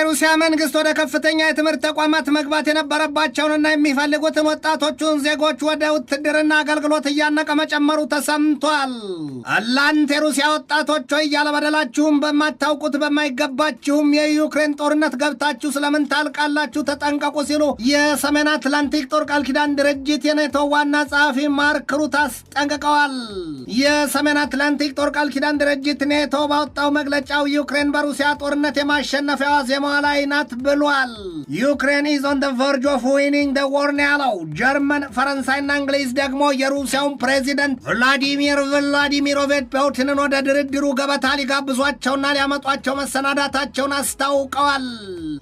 የሩሲያ መንግስት ወደ ከፍተኛ የትምህርት ተቋማት መግባት የነበረባቸውንና የሚፈልጉትን ወጣቶቹን ዜጎች ወደ ውትድርና አገልግሎት እያነቀ መጨመሩ ተሰምቷል። አላንት የሩሲያ ወጣቶች ሆይ ያለበደላችሁም በማታውቁት በማይገባችሁም የዩክሬን ጦርነት ገብታችሁ ስለምን ታልቃላችሁ ተጠንቀቁ ሲሉ የሰሜን አትላንቲክ ጦር ቃል ኪዳን ድርጅት የኔቶ ዋና ጸሐፊ ማርክ ሩት አስጠንቅቀዋል። የሰሜን አትላንቲክ ጦር ቃል ኪዳን ድርጅት ኔቶ ባወጣው መግለጫው ዩክሬን በሩሲያ ጦርነት የማሸነፊያዋ ዜማዋ ላይ ናት ብሏል። ዩክሬን ኢዝ ኦን ዘ ቨርጅ ኦፍ ዊኒንግ ዘ ዋር ነው ያለው። ጀርመን፣ ፈረንሳይና እንግሊዝ ደግሞ የሩሲያውን ፕሬዚደንት ቭላዲሚሮቪች ፑቲንን ወደ ድርድሩ ገበታ ሊጋብዟቸውና ሊያመጧቸው መሰናዳታቸውን አስታውቀዋል።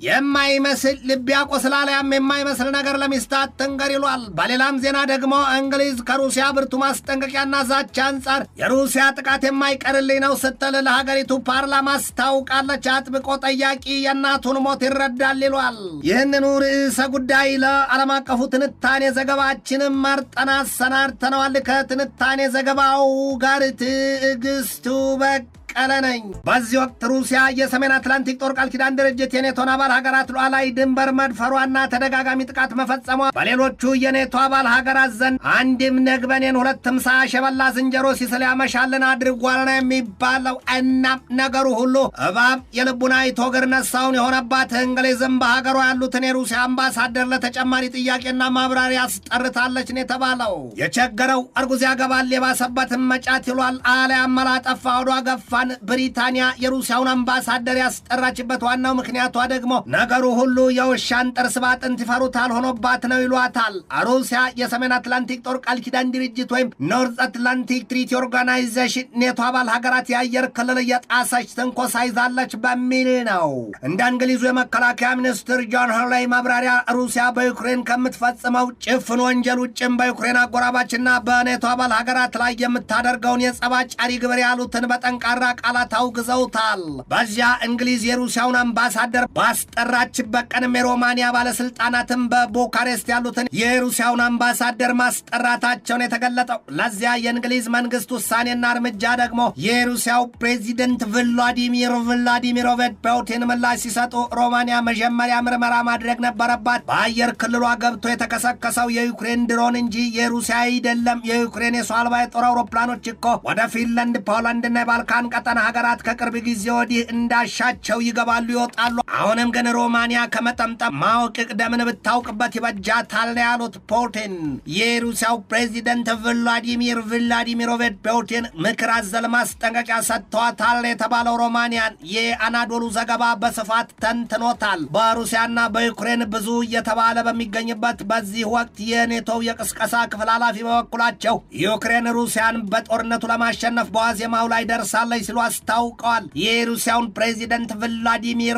የማይመስል ልብ ያቆስላል፣ የማይመስል ነገር ለሚስት አትንገር ይሏል። በሌላም ዜና ደግሞ እንግሊዝ ከሩሲያ ብርቱ ማስጠንቀቂያና ዛቻ አንጻር የሩሲያ ጥቃት የማይቀርልኝ ነው ስትል ለሀገሪቱ ፓርላማ አስታውቃለች። አጥብቆ ጠያቂ የእናቱን ሞት ይረዳል ይሏል። ይህንኑ ርዕሰ ጉዳይ ለዓለም አቀፉ ትንታኔ ዘገባችንም መርጠን አሰናድተነዋል። ከትንታኔ ዘገባው ጋር ትዕግስቱ ቀለነኝ። በዚህ ወቅት ሩሲያ የሰሜን አትላንቲክ ጦር ቃል ኪዳን ድርጅት የኔቶን አባል ሀገራት ሉዓላዊ ድንበር መድፈሯና ተደጋጋሚ ጥቃት መፈጸሟ በሌሎቹ የኔቶ አባል ሀገራት ዘንድ አንድም ነግበኔን ሁለትም ሳያሸበላ ዝንጀሮ ሲስል ያመሻልን አድርጓል ነው የሚባለው። እናም ነገሩ ሁሉ እባብ የልቡን አይቶ እግር ነሳውን የሆነባት እንግሊዝም በሀገሯ ያሉትን የሩሲያ አምባሳደር ለተጨማሪ ጥያቄና ማብራሪያ አስጠርታለች ነው የተባለው። የቸገረው እርጉዝ ያገባል የባሰበትን መጫት ይሏል። አሊያም መላጠፋ ወዷ ገፋ ብሪታንያ የሩሲያውን አምባሳደር ያስጠራችበት ዋናው ምክንያቷ ደግሞ ነገሩ ሁሉ የውሻን ጥርስ ባጥንት ይፈሩታል ሆኖባት ነው ይሏታል። ሩሲያ የሰሜን አትላንቲክ ጦር ቃል ኪዳን ድርጅት ወይም ኖርዝ አትላንቲክ ትሪቲ ኦርጋናይዜሽን ኔቶ አባል ሀገራት የአየር ክልል የጣሰች ትንኮሳ ይዛለች በሚል ነው። እንደ እንግሊዙ የመከላከያ ሚኒስትር ጆን ሄርሌይ ማብራሪያ ሩሲያ በዩክሬን ከምትፈጽመው ጭፍን ወንጀል ውጭም በዩክሬን አጎራባችና በኔቶ አባል ሀገራት ላይ የምታደርገውን የጸባጫሪ ግብር ያሉትን በጠንካራ ቃላት አውግዘውታል። በዚያ እንግሊዝ የሩሲያውን አምባሳደር ባስጠራችበት ቀንም የሮማኒያ ባለስልጣናትም በቡካሬስት ያሉትን የሩሲያውን አምባሳደር ማስጠራታቸውን የተገለጠው። ለዚያ የእንግሊዝ መንግስት ውሳኔና እርምጃ ደግሞ የሩሲያው ፕሬዚደንት ቭላዲሚሮቪች ፑቲን ምላሽ ሲሰጡ ሮማኒያ መጀመሪያ ምርመራ ማድረግ ነበረባት። በአየር ክልሏ ገብቶ የተከሰከሰው የዩክሬን ድሮን እንጂ የሩሲያ አይደለም። የዩክሬን የሰው አልባ የጦር አውሮፕላኖች እኮ ወደ ፊንላንድ፣ ፖላንድና የባልካን ቀጠና ሀገራት ከቅርብ ጊዜ ወዲህ እንዳሻቸው ይገባሉ ይወጣሉ። አሁንም ግን ሮማኒያ ከመጠምጠም ማወቅ ቅደምን ብታውቅበት ይበጃታል ነው ያሉት ፑቲን። የሩሲያው ፕሬዚደንት ቭላዲሚሮቪች ፑቲን ምክር አዘል ማስጠንቀቂያ ሰጥተዋታል የተባለው ሮማኒያን የአናዶሉ ዘገባ በስፋት ተንትኖታል። በሩሲያና በዩክሬን ብዙ እየተባለ በሚገኝበት በዚህ ወቅት የኔቶው የቅስቀሳ ክፍል ኃላፊ በበኩላቸው ዩክሬን ሩሲያን በጦርነቱ ለማሸነፍ በዋዜማው ላይ ደርሳለች ሲሉ አስታውቀዋል። የሩሲያውን ፕሬዚደንት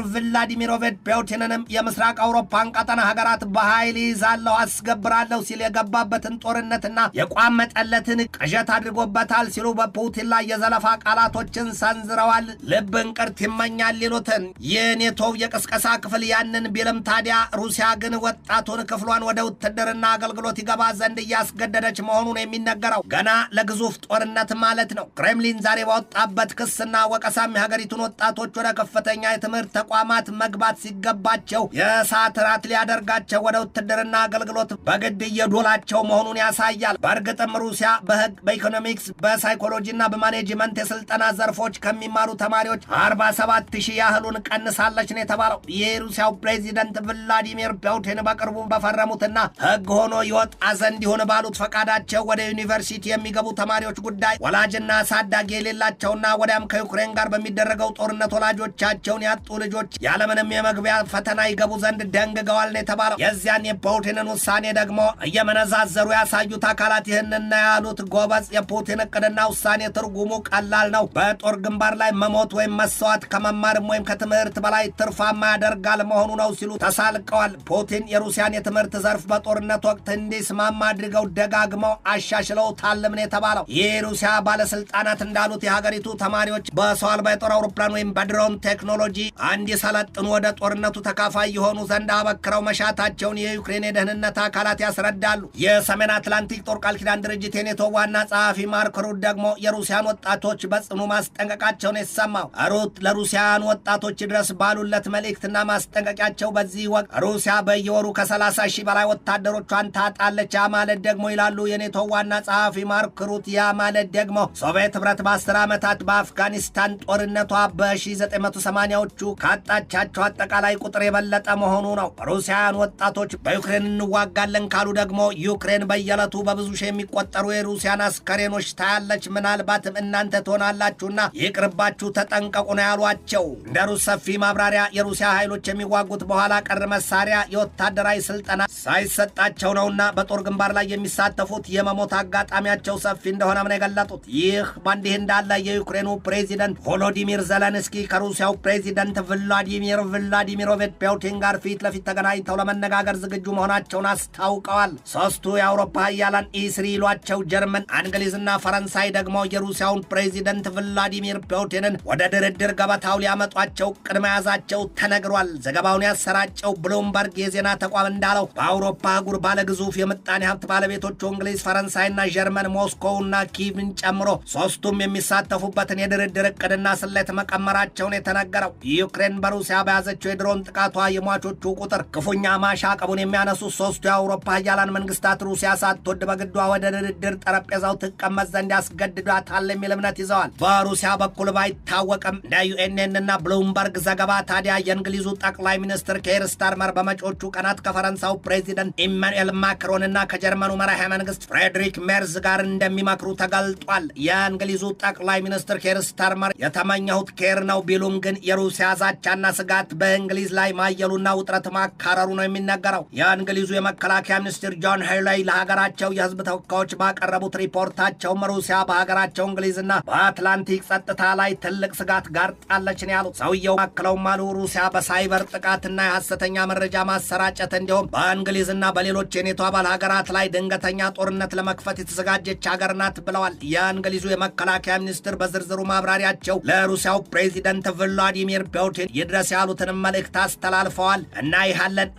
ቭላዲሚሮቪች ፑቲንንም የምስራቅ አውሮፓን ቀጠና ሀገራት በኃይል ይዛለሁ አስገብራለሁ ሲል የገባበትን ጦርነትና የቋመጠለትን ቅዠት አድርጎበታል ሲሉ በፑቲን ላይ የዘለፋ ቃላቶችን ሰንዝረዋል። ልብ እንቅርት ይመኛል ይሉትን የኔቶው የቅስቀሳ ክፍል ያንን ቢልም ታዲያ ሩሲያ ግን ወጣቱን ክፍሏን ወደ ውትድርና አገልግሎት ይገባ ዘንድ እያስገደደች መሆኑን የሚነገረው ገና ለግዙፍ ጦርነት ማለት ነው። ክሬምሊን ዛሬ ባወጣበት ክስና ወቀሳም የሀገሪቱን ወጣቶች ወደ ከፍተኛ የትምህርት ተቋማት መግባት ሲገባቸው የእሳት ራት ሊያደርጋቸው ወደ ውትድርና አገልግሎት በግድ እየዶላቸው መሆኑን ያሳያል። በእርግጥም ሩሲያ በህግ፣ በኢኮኖሚክስ፣ በሳይኮሎጂና በማኔጅመንት የስልጠና ዘርፎች ከሚማሩ ተማሪዎች 47,000 ያህሉን ቀንሳለች ነው የተባለው። የሩሲያው ፕሬዚደንት ቭላዲሚር ፑቲን በቅርቡ በፈረሙትና ህግ ሆኖ ይወጣ ዘንድ ይሆን ባሉት ፈቃዳቸው ወደ ዩኒቨርሲቲ የሚገቡ ተማሪዎች ጉዳይ ወላጅና አሳዳጊ የሌላቸውና ወዲያም ከዩክሬን ጋር በሚደረገው ጦርነት ወላጆቻቸውን ያጡ ልጆች ያለምንም የመግቢያ ፈተና ይገቡ ዘንድ ደንግገዋል ነው የተባለው። የዚያን የፑቲንን ውሳኔ ደግሞ እየመነዛዘሩ ያሳዩት አካላት ይህንና ያሉት ጎበዝ፣ የፑቲን እቅድና ውሳኔ ትርጉሙ ቀላል ነው። በጦር ግንባር ላይ መሞት ወይም መሰዋት ከመማርም ወይም ከትምህርት በላይ ትርፋማ ያደርጋል መሆኑ ነው ሲሉ ተሳልቀዋል። ፑቲን የሩሲያን የትምህርት ዘርፍ በጦርነት ወቅት እንዲስማማ አድርገው ደጋግመው አሻሽለውታልም ነው የተባለው። የሩሲያ ባለስልጣናት እንዳሉት የሀገሪቱ ተማሪ ተማሪዎች በሰው አልባ የጦር አውሮፕላን ወይም በድሮን ቴክኖሎጂ እንዲሰለጥኑ ወደ ጦርነቱ ተካፋይ የሆኑ ዘንድ አበክረው መሻታቸውን የዩክሬን የደህንነት አካላት ያስረዳሉ። የሰሜን አትላንቲክ ጦር ቃል ኪዳን ድርጅት የኔቶ ዋና ጸሐፊ ማርክ ሩት ደግሞ የሩሲያን ወጣቶች በጽኑ ማስጠንቀቃቸውን የተሰማው ሩት ለሩሲያን ወጣቶች ድረስ ባሉለት መልእክትና ማስጠንቀቂያቸው በዚህ ወቅት ሩሲያ በየወሩ ከ30 ሺህ በላይ ወታደሮቿን ታጣለች። ያ ማለት ደግሞ ይላሉ የኔቶ ዋና ጸሐፊ ማርክ ሩት፣ ያ ማለት ደግሞ ሶቪየት ህብረት በ10 ዓመታት በአፍጋኒስታን ጦርነቷ በ1980ዎቹ ካጣቻቸው አጠቃላይ ቁጥር የበለጠ መሆኑ ነው። ሩሲያን ወጣቶች በዩክሬን እንዋጋለን ካሉ ደግሞ ዩክሬን በየዕለቱ በብዙ ሺህ የሚቆጠሩ የሩሲያን አስከሬኖች ታያለች። ምናልባትም እናንተ ትሆናላችሁና ይቅርባችሁ፣ ተጠንቀቁ ነው ያሏቸው። እንደ ሩስ ሰፊ ማብራሪያ የሩሲያ ኃይሎች የሚዋጉት በኋላ ቀር መሳሪያ የወታደራዊ ስልጠና ሳይሰጣቸው ነውና በጦር ግንባር ላይ የሚሳተፉት የመሞት አጋጣሚያቸው ሰፊ እንደሆነ ነው የገለጡት። ይህ በእንዲህ እንዳለ የዩክሬኑ ፕሬዚደንት ቮሎዲሚር ዘለንስኪ ከሩሲያው ፕሬዚደንት ቭላዲሚሮቪች ፑቲን ጋር ፊት ለፊት ተገናኝተው ለመነጋገር ዝግጁ መሆናቸውን አስታውቀዋል። ሶስቱ የአውሮፓ ኃያላን ኢስሪ ይሏቸው ጀርመን፣ እንግሊዝና ፈረንሳይ ደግሞ የሩሲያውን ፕሬዚደንት ቭላዲሚር ፑቲንን ወደ ድርድር ገበታው ሊያመጧቸው ቅድመ ያዛቸው ተነግሯል። ዘገባውን ያሰራጨው ብሉምበርግ የዜና ተቋም እንዳለው በአውሮፓ አህጉር ባለግዙፍ የምጣኔ ሀብት ባለቤቶቹ እንግሊዝ፣ ፈረንሳይና ጀርመን ሞስኮውና ኪቭን ጨምሮ ሶስቱም የሚሳተፉበትን የድርድር እቅድና ስሌት መቀመራቸውን የተነገረው። ዩክሬን በሩሲያ በያዘችው የድሮን ጥቃቷ የሟቾቹ ቁጥር ክፉኛ ማሻቀቡን የሚያነሱት ሶስቱ የአውሮፓ ኃያላን መንግስታት ሩሲያ ሳትወድ በግዷ ወደ ድርድር ጠረጴዛው ትቀመጥ ዘንድ ያስገድዷታል የሚል እምነት ይዘዋል። በሩሲያ በኩል ባይታወቅም እንደ ዩኤንኤንና ብሉምበርግ ዘገባ ታዲያ የእንግሊዙ ጠቅላይ ሚኒስትር ኬር ስታርመር በመጪዎቹ ቀናት ከፈረንሳው ፕሬዚደንት ኢማኑኤል ማክሮንና ከጀርመኑ መራሄ መንግስት ፍሬድሪክ ሜርዝ ጋር እንደሚመክሩ ተገልጧል። የእንግሊዙ ጠቅላይ ሚኒስትር ኬር ስታርመር የተመኘሁት ኬር ነው ቢሉም ግን የሩሲያ ዛቻና ስጋት በእንግሊዝ ላይ ማየሉና ውጥረት ማካረሩ ነው የሚነገረው። የእንግሊዙ የመከላከያ ሚኒስትር ጆን ሄርሌይ ለሀገራቸው የህዝብ ተወካዮች ባቀረቡት ሪፖርታቸውም ሩሲያ በሀገራቸው እንግሊዝና በአትላንቲክ ጸጥታ ላይ ትልቅ ስጋት ጋርጣለች ነው ያሉት። ሰውየው አክለውም አሉ ሩሲያ በሳይበር ጥቃትና የሐሰተኛ መረጃ ማሰራጨት እንዲሁም በእንግሊዝና በሌሎች የኔቶ አባል ሀገራት ላይ ድንገተኛ ጦርነት ለመክፈት የተዘጋጀች ሀገር ናት ብለዋል። የእንግሊዙ የመከላከያ ሚኒስትር በዝርዝሩ ማብራሪያቸው ለሩሲያው ፕሬዚደንት ቭላዲሚር ፑቲን ይድረስ ያሉትንም መልእክት አስተላልፈዋል። እናይሃለን፣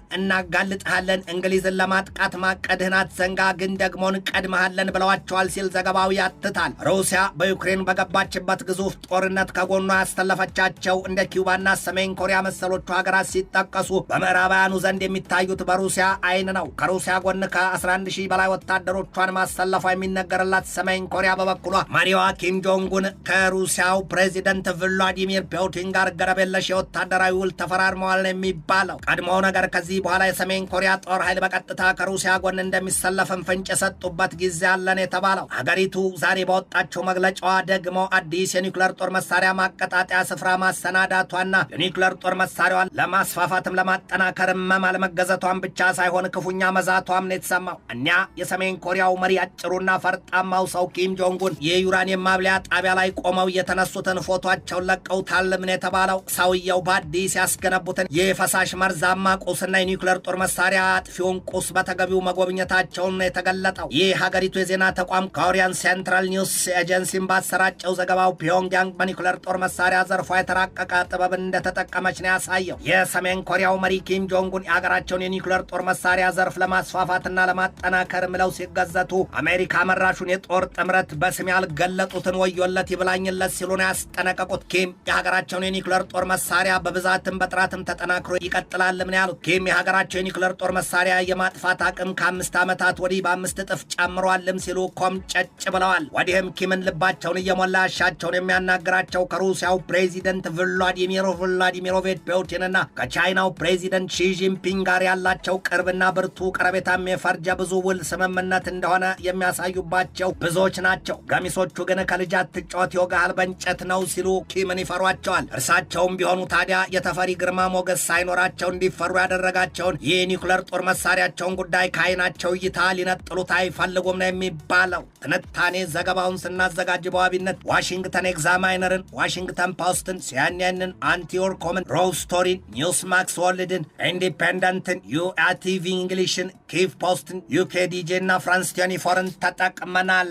እናጋልጥሃለን፣ እንግሊዝን ለማጥቃት ማቀድህን አትዘንጋ፣ ግን ደግሞ እንቀድመሃለን ብለዋቸዋል ሲል ዘገባው ያትታል። ሩሲያ በዩክሬን በገባችበት ግዙፍ ጦርነት ከጎኗ ያስተለፈቻቸው እንደ ኪውባና ሰሜን ኮሪያ መሰሎቹ ሀገራት ሲጠቀሱ በምዕራባውያኑ ዘንድ የሚታዩት በሩሲያ አይን ነው። ከሩሲያ ጎን ከ11 ሺህ በላይ ወታደሮቿን ማሰለፏ የሚነገርላት ሰሜን ኮሪያ በበኩሏ መሪዋ ኪም ጆንጉን ከሩሲያው ፕሬዚደንት ቭላዲሚር ፑቲን ጋር ገረብ የለሽ የወታደራዊ ውል ተፈራርመዋል የሚባለው ቀድሞው ነገር ከዚህ በኋላ የሰሜን ኮሪያ ጦር ኃይል በቀጥታ ከሩሲያ ጎን እንደሚሰለፍን ፍንጭ የሰጡበት ጊዜ አለን የተባለው። ሀገሪቱ ዛሬ በወጣቸው መግለጫዋ ደግሞ አዲስ የኒውክሌር ጦር መሳሪያ ማቀጣጠያ ስፍራ ማሰናዳቷና የኒውክሌር ጦር መሳሪያዋን ለማስፋፋትም ለማጠናከርም አለመገዘቷን ብቻ ሳይሆን ክፉኛ መዛቷም ነው የተሰማው። እኛ የሰሜን ኮሪያው መሪ አጭሩና ፈርጣማው ሰው ኪም ጆንጉን የዩራኒየም ማብለያ ጣቢያ ላይ ቆመው የተነሱትን ፎቶአቸውን ለቀውታል ምን የተባለው። ሰውየው በአዲስ ያስገነቡትን የፈሳሽ መርዛማ ቁስና የኒውክሌር ጦር መሳሪያ አጥፊውን ቁስ በተገቢው መጎብኘታቸውን የተገለጠው። ይህ ሀገሪቱ የዜና ተቋም ኮሪያን ሴንትራል ኒውስ ኤጀንሲን ባሰራጨው ዘገባው ፒዮንግያንግ በኒውክሌር ጦር መሳሪያ ዘርፏ የተራቀቀ ጥበብን እንደተጠቀመች ነው ያሳየው። የሰሜን ኮሪያው መሪ ኪም ጆንጉን የሀገራቸውን የኒውክሌር ጦር መሳሪያ ዘርፍ ለማስፋፋትና ለማጠናከር ምለው ሲገዘቱ አሜሪካ መራሹን የጦር ጥምረት በስም ያልገለጡትን ወዮለት ይብላኝለት ሲሉ ነው ያስጠነቀቁት። ኪም የሀገራቸውን የኒውክሌር ጦር መሳሪያ በብዛትም በጥራትም ተጠናክሮ ይቀጥላል ምን ያሉት። ኪም የሀገራቸው የኒውክሌር ጦር መሳሪያ የማጥፋት አቅም ከ5 ዓመታት ወዲህ በ5 እጥፍ ጨምሯልም ሲሉ ኮምጨጭ ብለዋል። ወዲህም ኪምን ልባቸውን እየሞላ ያሻቸውን የሚያናግራቸው ከሩሲያው ፕሬዚደንት ቭላዲሚሮቪች ፑቲንና ከቻይናው ፕሬዚደንት ሺጂንፒንግ ጋር ያላቸው ቅርብና ብርቱ ቀረቤታም የፈርጀ ብዙ ውል ስምምነት እንደሆነ የሚያሳዩባቸው ብዙዎች ናቸው። ገሚሶቹ ግን ከልጅ አትጫወት ይወጋሃል በእንጨት ነው ሲሉ ኪምን ይፈሯቸዋል። እርሳቸውም ቢሆኑ ታዲያ የተፈሪ ግርማ ሞገስ ሳይኖራቸው እንዲፈሩ ያደረጋቸውን የኒውክሌር ጦር መሳሪያቸውን ጉዳይ ከዓይናቸው እይታ ሊነጥሉት አይፈልጉም ነው የሚባለው። ትንታኔ ዘገባውን ስናዘጋጅ በዋቢነት ዋሽንግተን ኤግዛማይነርን፣ ዋሽንግተን ፖስትን፣ ሲኤንኤንን፣ አንቲዮርኮምን፣ ሮው ስቶሪን፣ ኒውስ ማክስ ወርልድን፣ ኢንዲፔንደንትን፣ ዩአቲቪ እንግሊሽን፣ ኪቭ ፖስትን፣ ዩኬዲጄ እና ፍራንስ 24ን ተጠቅመናል።